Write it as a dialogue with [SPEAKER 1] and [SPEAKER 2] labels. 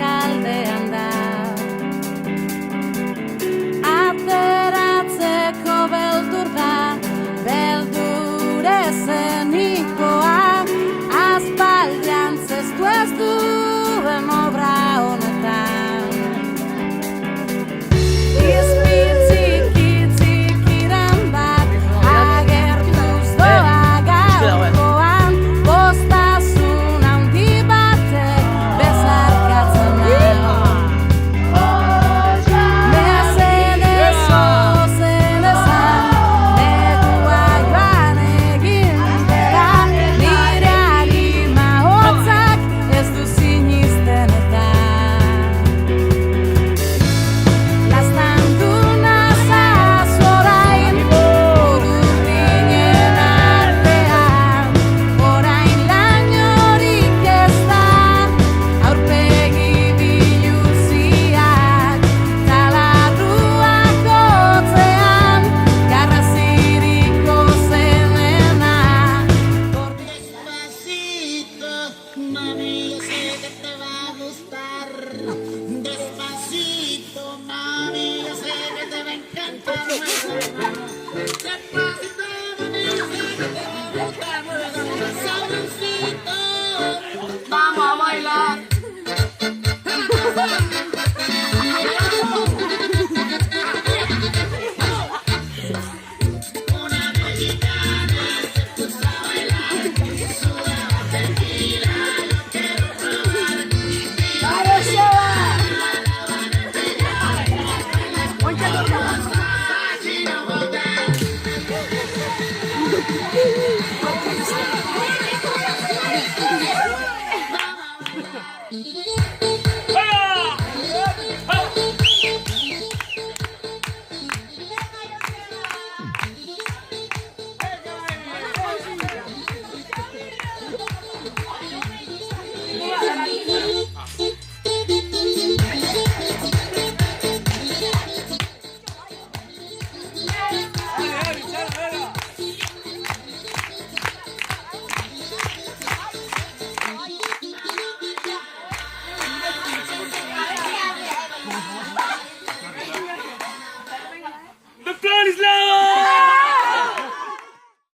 [SPEAKER 1] kaldean da. Ateratzeko beldur da, beldur ezenikoa, aspaldian zestu ez duen obra honetan. Txikiren bat agertuz doa gaurkoan, poztasun handi batek bezarkatzen nau. Mesedez ozen ezan, negua joan egin dela, nire alima hotzak ez du sinisten eta.
[SPEAKER 2] Mami, yo sé que te va a gustar. Despacito, mami, yo sé que te va a encantar. Despacito, mami, yo sé que te va a gustar. Sabrosito, vamos a bailar. Una mexicana se puso a bailar, sudaba tequila.
[SPEAKER 1] Ponte a